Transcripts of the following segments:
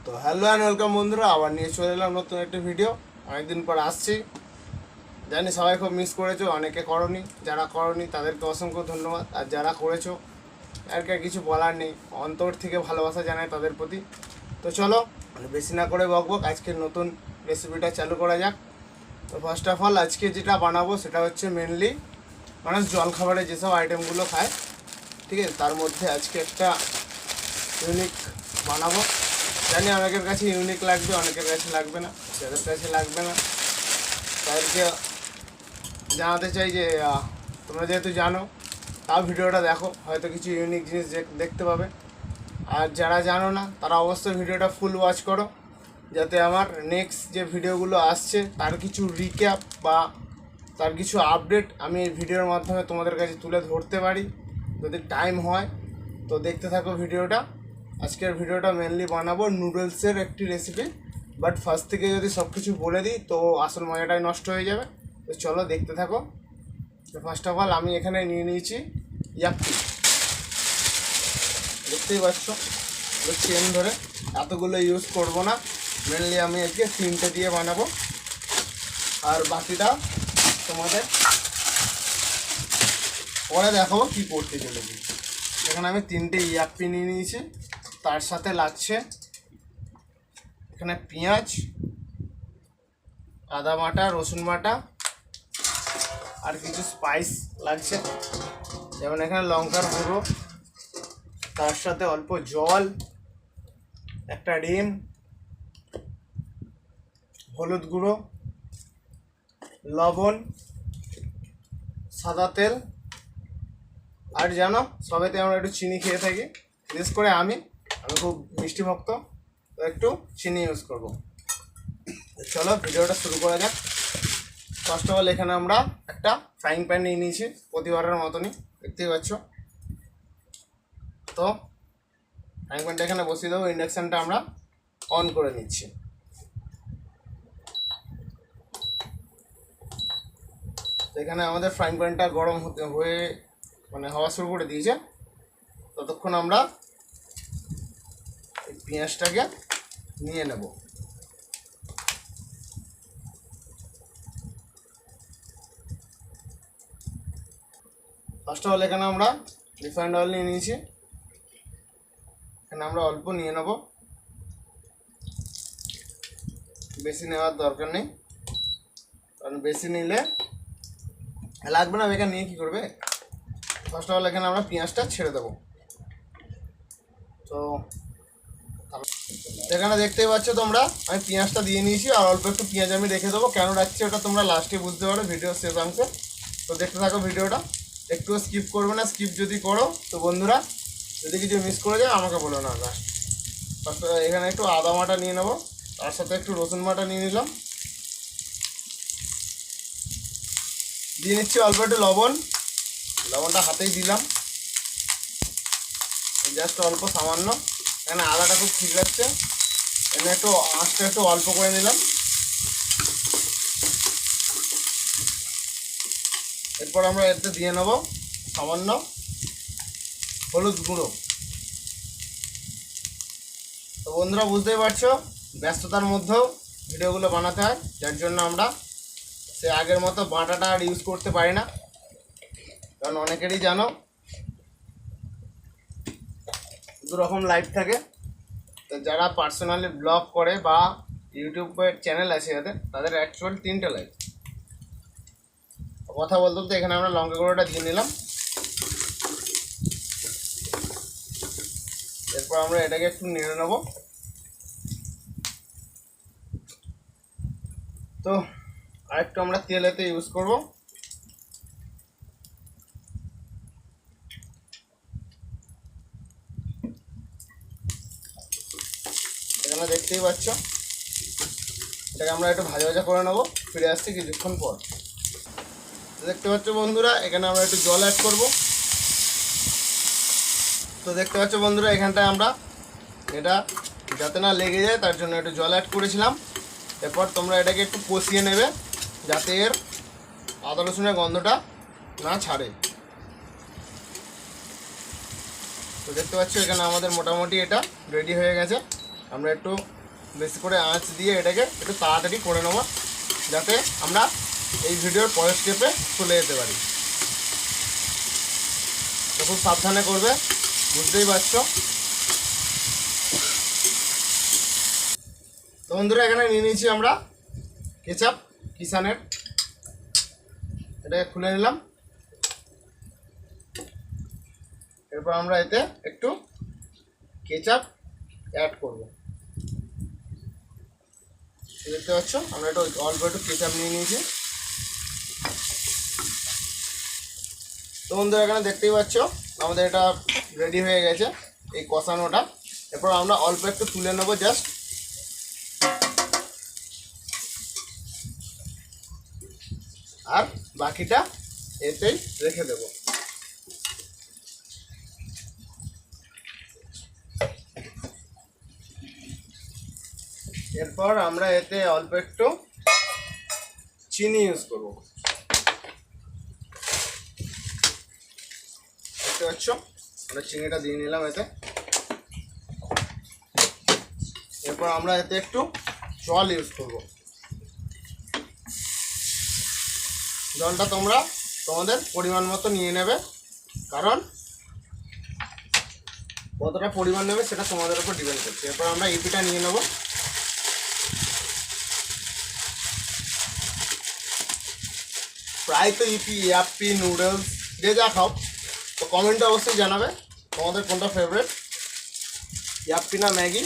তো hello and welcome বন্ধুরা, আবার নিয়ে চলে এলাম নতুন একটা ভিডিও। অনেকদিন পর আসছি, জানি সবাই খুব মিস করেছো, অনেকে করনি। যারা করনি তাদেরকে অসংখ্য ধন্যবাদ, আর যারা করেছো আর কিছু বলার নেই, অন্তর থেকে ভালোবাসা জানাই তাদের প্রতি। তো চলো বেশি না করে বকবক, আজকের নতুন রেসিপিটা চালু করা যাক। তো ফার্স্ট অফ অল আজকে যেটা বানাবো সেটা হচ্ছে মেনলি মানুষ জলখাবারে যেসব আইটেমগুলো খায়, ঠিক আছে, তার মধ্যে আজকে একটা ইউনিক বানাবো। জানি অনেকের কাছে ইউনিক লাগবে, অনেকের কাছে লাগবে না। যাদের কাছে লাগবে না তাদেরকে জানাতে চাই যে তোমরা যেহেতু জানো, তাও ভিডিওটা দেখো, হয়তো কিছু ইউনিক জিনিস দেখতে পাবে। আর যারা জানো না তারা অবশ্যই ভিডিওটা ফুল ওয়াচ করো, যাতে আমার নেক্সট যে ভিডিওগুলো আসছে তার কিছু রিক্যাপ বা তার কিছু আপডেট আমি এই ভিডিওর মাধ্যমে তোমাদের কাছে তুলে ধরতে পারি, যদি টাইম হয়। তো দেখতে থাকো ভিডিওটা। আজকের ভিডিওটা মেনলি বানাবো নুডলসের একটি রেসিপি, বাট ফার্স্ট থেকে যদি সব কিছু বলে দিই তো আসল মজাটাই নষ্ট হয়ে যাবে। তো চলো দেখতে থাকো। তো ফার্স্ট অফ অল আমি এখানে নিয়ে নিয়েছি ইয়াপ্পি, দেখতেই পাচ্ছ চেন ধরে। এতগুলো ইউজ করব না, মেনলি আমি আজকে 3টে দিয়ে বানাবো, আর বাকিটা তোমাদের পরে দেখাবো কী করতে চলেছি। এখানে আমি 3টে ইয়াপ্পি নিয়ে নিয়েছি, তার সাথে লাগছে এখানে পেঁয়াজ, আদা বাটা, রসুন বাটা, আর কিছু স্পাইস লাগছে, যেমন এখানে লঙ্কার গুঁড়ো, তার সাথে অল্প জল, একটা ডিম, হলুদ গুঁড়ো, লবণ, সাদা তেল, আর জানো সবেতে আমরা একটু চিনি খেয়ে থাকি, বিশেষ করে আমি খুব মিষ্টি ভক্ত, তো একটু চিনি ইউজ করব। চলো ভিডিওটা শুরু করা যাক। ফার্স্ট অফ অল এখানে আমরা একটা ফ্রাইং প্যান নিয়ে নিয়েছি, প্রতিবারের মতনই, দেখতেই পাচ্ছ। তো ফ্রাইং প্যানটা এখানে বসিয়ে দেবো, ইন্ডাকশানটা আমরা অন করে নিচ্ছি। তো এখানে আমাদের ফ্রাইং প্যানটা গরম হওয়া শুরু করে দিয়েছে। ততক্ষণ আমরা এই পেঁয়াজটাকে নিয়ে নেব। ফার্স্ট অফ অল এখানে আমরা রিফাইন্ড অয়েল নিয়ে নিয়েছি, এখানে আমরা অল্প নিয়ে নেব, বেশি নেওয়ার দরকার নেই, কারণ বেশি নিলে লাগবে না। এখানে নিয়ে কী করবে। ফার্স্ট অফ অল এখানে আমরা পেঁয়াজটা ছেড়ে দেবো। তো এখানে দেখতেই পাচ্ছ তোমরা, আমি পেঁয়াজটা দিয়ে নিয়েছি, আর অল্প একটু পেঁয়াজ আমি রেখে দেবো। কেন রাখছি ওটা তোমরা লাস্টে বুঝতে পারো ভিডিও শেষ অংশে। তো দেখতে থাকো ভিডিওটা, একটুও স্কিপ করবে না। স্কিপ যদি করো তো বন্ধুরা, যদি কিছু মিস করে যায় আমাকে বলো না। লাস্ট ফার্স্ট এখানে একটু আদা বাটা নিয়ে নেবো, তার সাথে একটু রসুন বাটা নিয়ে নিলাম, দিয়ে নিচ্ছি অল্প একটু লবণ, লবণটা হাতেই দিলাম, জাস্ট অল্প সামান্য। এখানে আদাটা খুব ঠিক লাগছে, এখানে একটু আঁচটা একটু অল্প করে নিলাম। এরপর আমরা এতে দিয়ে নেব সামান্য হলুদ গুঁড়ো। তো বন্ধুরা বুঝতেই পারছো, ব্যস্ততার মধ্যেও ভিডিওগুলো বানাতে হয়, যার জন্য আমরা সে আগের মতো বাটাটা আর ইউজ করতে পারি না, কারণ অনেকেরই জানো দু রকম লাইফ থাকে। তো যারা পার্সোনালি ব্লগ করে বা ইউটিউবের চ্যানেল আছে তাদের অ্যাকচুয়াল 3টে লাইফ। কথা বলতে বলতে এখানে আমরা লঙ্কা গুঁড়োটা দিয়ে নিলাম। এরপর আমরা এটাকে একটু নেড়ে নেব। তো আরেকটু আমরা তেল এতে ইউজ করব। এখানে দেখতেই পাচ্ছ, এটাকে আমরা একটু ভাজা ভাজা করে নেব। ফিরে আসছি কিছুক্ষণ পর। দেখতে পাচ্ছ বন্ধুরা, এখানে আমরা একটু জল অ্যাড করব। তো দেখতে পাচ্ছ বন্ধুরা, এখানটায় আমরা এটা যাতে না লেগে যায় তার জন্য একটু জল অ্যাড করেছিলাম। এরপর তোমরা এটাকে একটু কষিয়ে নেবে, যাতে এর আদা রসুনের গন্ধটা না ছাড়ে। তো দেখতে পাচ্ছ এখানে আমাদের মোটামুটি এটা রেডি হয়ে গেছে। আমরা একটু বেশি করে আঁচ দিয়ে এটাকে একটু তাড়াতাড়ি করে নেবো, যাতে আমরা এই ভিডিওর পরের স্টেপে চলে যেতে পারি। তো খুব সাবধানে করবে, বুঝতেই পারছো। তো বন্ধুরা এখানে নিয়ে নিয়েছি আমরা কেচাপ কিষানের, এটাকে খুলে নিলাম। এরপর আমরা এতে একটু কেচাপ অ্যাড করব। দেখতে পাচ্ছ আমরা একটু অল্প একটু কেচাপ নিয়ে নিয়েছি। তো বন্ধুরা এখানে দেখতেই পাচ্ছ আমাদের এটা রেডি হয়ে গেছে এই কষানোটা। এরপর আমরা অল্প একটু তুলে নেবো জাস্ট, আর বাকিটা এতেই রেখে দেব। এরপর আমরা এতে অল্প একটু চিনি ইউজ করব। দেখতে পাচ্ছ আমরা চিনিটা দিয়ে নিলাম এতে। এরপর আমরা এতে একটু জল ইউজ করব। জলটা তোমরা তোমাদের পরিমাণ মতো নিয়ে নেবে, কারণ কতটা পরিমাণ নেবে সেটা তোমাদের উপর ডিপেন্ড করছে। এরপর আমরা ইপিটা নিয়ে নেব। প্রায় তো ইপি, ইয়াপ্পি, নুডলস যে যা খাও, তো কমেন্টে অবশ্যই জানাবে তোমাদের কোনটা ফেভারিট, ইয়াপ্পি না ম্যাগি।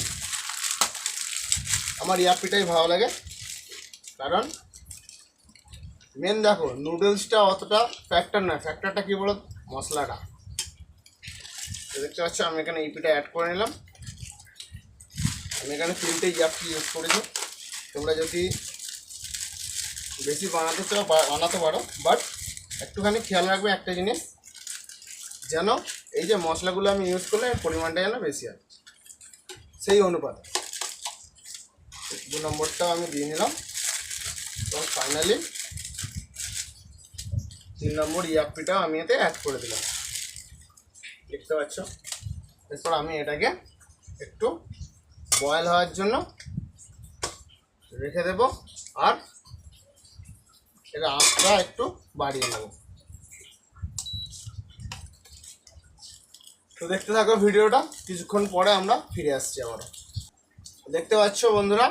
আমার ইয়াপ্পিটাই ভালো লাগে, কারণ মেন দেখো নুডলসটা অতটা ফ্যাক্টর না, ফ্যাক্টরটা কী বলো, মশলাটা। দেখতে পাচ্ছ আমি এখানে ইপিটা অ্যাড করে নিলাম। আমি এখানে 3টে ইয়াপ্পি ইউজ করেছি। তোমরা যদি বেশি বানাতে চাও বানাতে পারো, বাট একটুখানি খেয়াল রাখবে একটা জিনিস, যেন এই যে মশলাগুলো আমি ইউজ করলে পরিমাণটা যেন বেশি হয়, সেই অনুপাতে। 2 নম্বরটাও আমি দিয়ে নিলাম। তো ফাইনালি 3 নম্বর ইয়াপ্পিটাও আমি এতে অ্যাড করে দিলাম। দেখতে পাচ্ছ। এরপর আমি এটাকে একটু বয়েল হওয়ার জন্য রেখে দেব, আর এটা আঁচটা একটু বাড়িয়ে নেব। তো দেখতে থাকো ভিডিওটা, কিছুক্ষণ পরে আমরা ফিরে আসছি আবারও। দেখতে পাচ্ছ বন্ধুরা,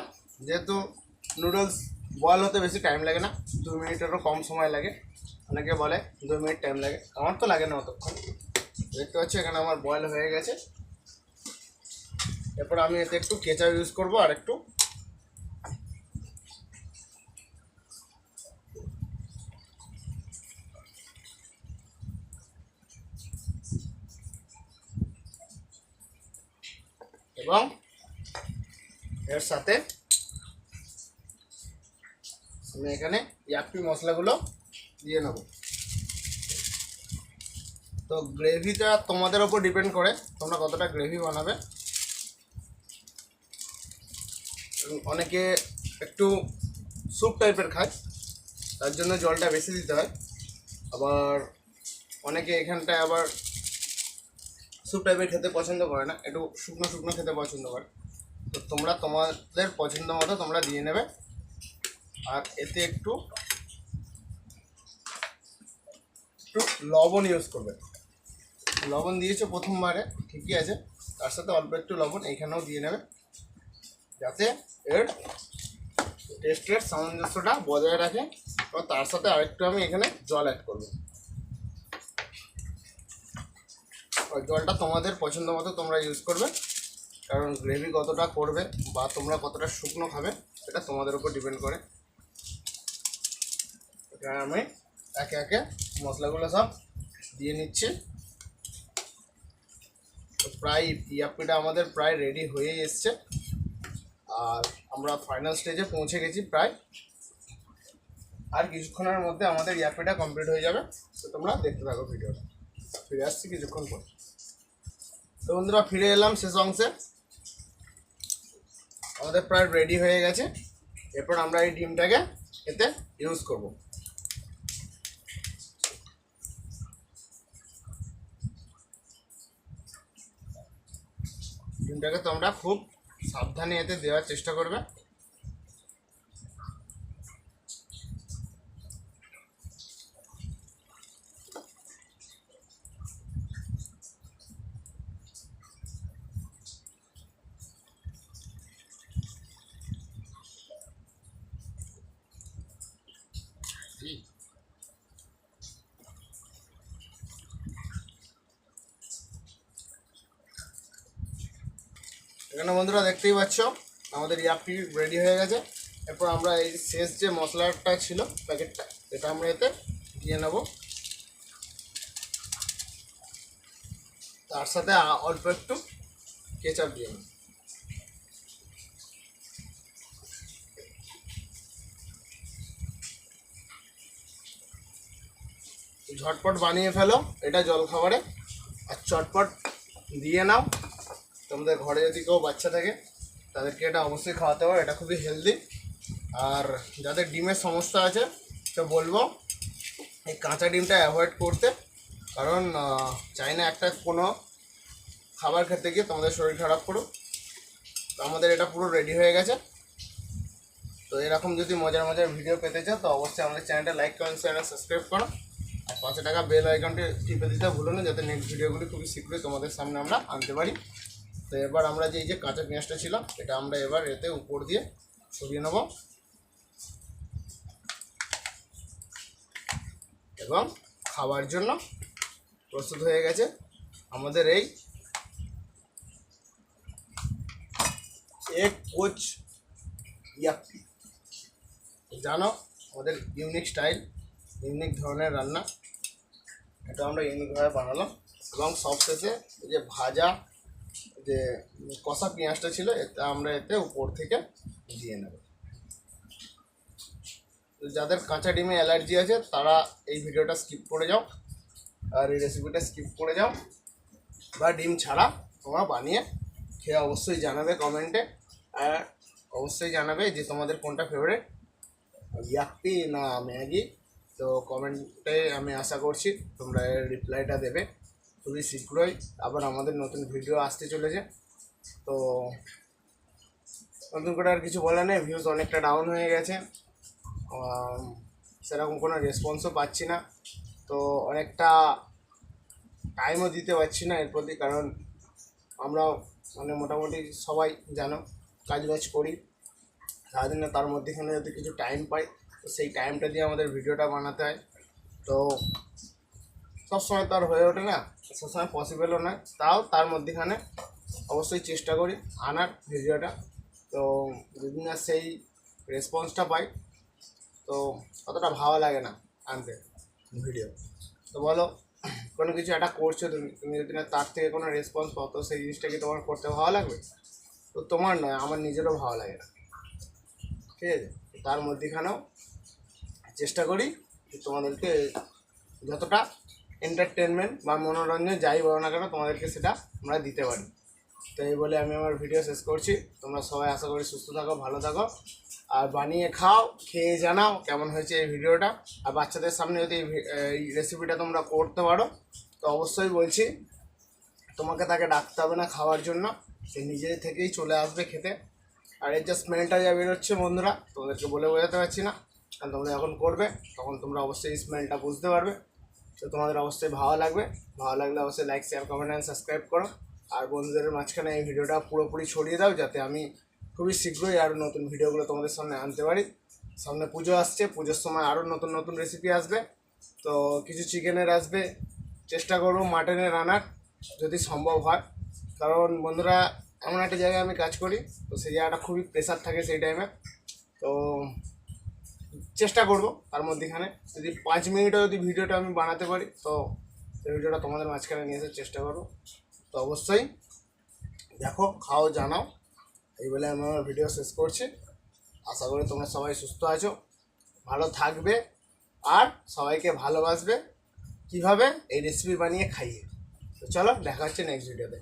যেহেতু নুডলস বয়েল হতে বেশি টাইম লাগে না, 2 মিনিটেরও কম সময় লাগে। অনেকে বলে 2 মিনিট টাইম লাগে, আমার তো লাগে না অতক্ষণ। দেখতে পাচ্ছ এখানে আমার বয়েল হয়ে গেছে। এরপর আমি এতে একটু কেচাপ ইউজ করব, আর একটু এবং এর সাথে আমি এখানে ইয়াপ্পি মশলাগুলো দিয়ে নেব। তো গ্রেভিটা তোমাদের ওপর ডিপেন্ড করে তোমরা কতটা গ্রেভি বানাবে। অনেকে একটু স্যুপ টাইপের খায়, তার জন্য জলটা বেশি দিতে হয়। আবার অনেকে এখানটায় আবার স্যুপ টাইপের খেতে পছন্দ করে না, একটু শুকনো শুকনো খেতে পছন্দ করে। তো তোমরা তোমাদের পছন্দ মতো তোমরা দিয়ে নেবে। আর এতে একটু লবণ ইউজ করবে। লবণ দিয়েছো প্রথমবারে, ঠিকই আছে, তার সাথে অল্প একটু লবণ এইখানেও দিয়ে নেবে, যাতে এর টেস্টের সামঞ্জস্যটা বজায় রাখে। এবং তার সাথে আরেকটু আমি এখানে জল অ্যাড করব। ওই জলটা তোমাদের পছন্দ মতো তোমরা ইউজ করবে, কারণ গ্রেভি কতটা করবে বা তোমরা কতটা শুকনো খাবে সেটা তোমাদের উপর ডিপেন্ড করে। এখানে আমি একে একে মশলাগুলো সব দিয়ে নিচ্ছি। তো প্রায় ইয়াপ্পিটা আমাদের প্রায় রেডি হয়ে এসছে, আর আমরা ফাইনাল স্টেজে পৌঁছে গেছি প্রায়। আর কিছুক্ষণের মধ্যে আমাদের ইয়াপ্পিটা কমপ্লিট হয়ে যাবে। তো তোমরা দেখতে থাকো ভিডিওটা, ফিরে আসছি কিছুক্ষণ পর। তো বন্ধুরা ফিরে এলাম শেষ অংশে। আমাদের প্রায় রেডি হয়ে গেছে। এরপর আমরা এই ডিমটাকে এতে ইউজ করব। ডিমটাকে তোমরা খুব সাবধানে এতে দেওয়ার চেষ্টা করবে। এখানে বন্ধুরা দেখতেই পাচ্ছ আমাদের ইয়াপি রেডি হয়ে গেছে। এরপর আমরা এই শেষ যে মশলাটা ছিল প্যাকেটটা, এটা আমরা এতে দিয়ে নেব। তার সাথে অল্প একটু কেচাপ দিয়ে নেব। ঝটপট বানিয়ে ফেলো এটা জলখাবারে, আর চটপট দিয়ে নাও। তোমাদের ঘরে যদি কেউ বাচ্চা থাকে তাদেরকে এটা অবশ্যই খাওয়াতে হবে, এটা খুবই হেলদি। আর যাদের ডিমের সমস্যা আছে তো বলবো এই কাঁচা ডিমটা অ্যাভয়েড করতে, কারণ চাই না একটা কোনো খাবার খেতে গিয়ে তোমাদের শরীর খারাপ করুক। তো আমাদের এটা পুরো রেডি হয়ে গেছে। তো এরকম যদি মজার মজার ভিডিও পেতে চাও তো অবশ্যই আমাদের চ্যানেলটা লাইক কমেন্ট শেয়ার আর সাবস্ক্রাইব করো, আর 5 টাকা বেল আইকনটি টিপে দিতে ভুলো না, যাতে নেক্সট ভিডিওগুলি খুবই শীঘ্রই তোমাদের সামনে আমরা আনতে পারি। তো এবার আমরা যে কাঁচা পেঁয়াজটা ছিল এটা আমরা এবার এতে উপর দিয়ে ছড়িয়ে নেব, এবং খাওয়ার জন্য প্রস্তুত হয়ে গেছে আমাদের এই এক কোচ ইয়াপ্পি। জানো আমাদের ইউনিক স্টাইল, ইউনিক ধরনের রান্না, এটা আমরা ইউনিকভাবে বানালাম। এবং সবশেষে এই যে ভাজা যে কষা পেঁয়াজটা ছিল এটা আমরা এতে উপর থেকে দিয়ে নেব। যাদের কাঁচা ডিমে অ্যালার্জি আছে তারা এই ভিডিওটা স্কিপ করে যাও, আর এই রেসিপিটা স্কিপ করে যাও, বা ডিম ছাড়া তোমরা বানিয়ে খেয়ে অবশ্যই জানাবে কমেন্টে। আর অবশ্যই জানাবে যে তোমাদের কোনটা ফেভারিট, ইয়াপ্পি না ম্যাগি। তো কমেন্টে আমি আশা করছি তোমরা এর রিপ্লাইটা দেবে খুবই শীঘ্রই। আবার আমাদের নতুন ভিডিও আসতে চলেছে। তো নতুন করে আর কিছু বলা নেই, ভিউজ অনেকটা ডাউন হয়ে গেছে, সেরকম কোনো রেসপন্সও পাচ্ছি না। তো অনেকটা টাইমও দিতে পারছি না এর প্রতি, কারণ আমরা মানে মোটামুটি সবাই জানো কাজ করি সারাদিনে, তার মধ্যেখানে যদি কিছু টাইম পাই তো সেই টাইমটা দিয়ে আমাদের ভিডিওটা বানাতে হয়। তো সবসময় তো আর হয়ে ওঠে না, সবসময় পসিবলও নয়, তাও তার মধ্যেখানে অবশ্যই চেষ্টা করি আনার ভিডিওটা। তো যদি না সেই রেসপন্সটা পাই তো অতটা ভালো লাগে না আনতে ভিডিও। তো বলো কোনো কিছু একটা করছো তুমি যদি না তার থেকে কোনো রেসপন্স পাও তো সেই জিনিসটাকে তোমার করতে ভালো লাগবে? তো তোমার নয়, আমার নিজেরও ভালো লাগে না, ঠিক আছে? তার মধ্যেখানেও চেষ্টা করি যে তোমাদেরকে যতটা এন্টারটেনমেন্ট বা মনোরঞ্জন যাই বলো না কেন তোমাদেরকে সেটা আমরা দিতে পারি। তো এই বলে আমি আমার ভিডিও শেষ করছি। তোমরা সবাই আশা করি সুস্থ থাকো, ভালো থাকো, আর বানিয়ে খাও, খেয়ে জানাও কেমন হয়েছে এই ভিডিওটা। আর বাচ্চাদের সামনে যদি এই রেসিপিটা তোমরা করতে পারো তো অবশ্যই বলছি তোমাকে তাকে ডাকতে হবে না খাওয়ার জন্য, সে নিজে থেকেই চলে আসবে খেতে। আর এর যে স্মেলটা যা বেরোচ্ছে বন্ধুরা তোমাদেরকে বলে বোঝাতে পারছি না, কারণ তোমরা যখন করবে তখন তোমরা অবশ্যই স্মেলটা বুঝতে পারবে। তো তোমাদের অবশ্যই ভালো লাগবে, ভালো লাগলে অবশ্যই like share comment and subscribe করো। আর বন্ধুদের মাঝখানে এই ভিডিওটা পুরোপুরি ছড়িয়ে দাও, যাতে আমি খুবই শীঘ্রই আরও নতুন ভিডিওগুলো তোমাদের সামনে আনতে পারি। সামনে পুজো আসছে, পুজোর সময় আরও নতুন নতুন রেসিপি আসবে। তো কিছু চিকেনের আসবে, চেষ্টা করবো মাটনের আনার যদি সম্ভব হয়, কারণ বন্ধুরা এমন একটা জায়গায় আমি কাজ করি তো সেই জায়গাটা খুবই প্রেশার থাকে সেই টাইমে। তো চেষ্টা করব তার মধ্যেখানে যদি 5 মিনিটও যদি ভিডিওটা আমি বানাতে পারি তো সেই ভিডিওটা তোমাদের মাঝখানে নিয়ে আসার চেষ্টা করবো। তো অবশ্যই দেখো, খাও, জানাও। এই বলে আমি আমার ভিডিও শেষ করছি। আশা করি তোমরা সবাই সুস্থ আছো, ভালো থাকবে, আর সবাইকে ভালোবাসবে কীভাবে এই রেসিপি বানিয়ে খাইয়ে। তো চলো দেখা হচ্ছে নেক্সট ভিডিওতে।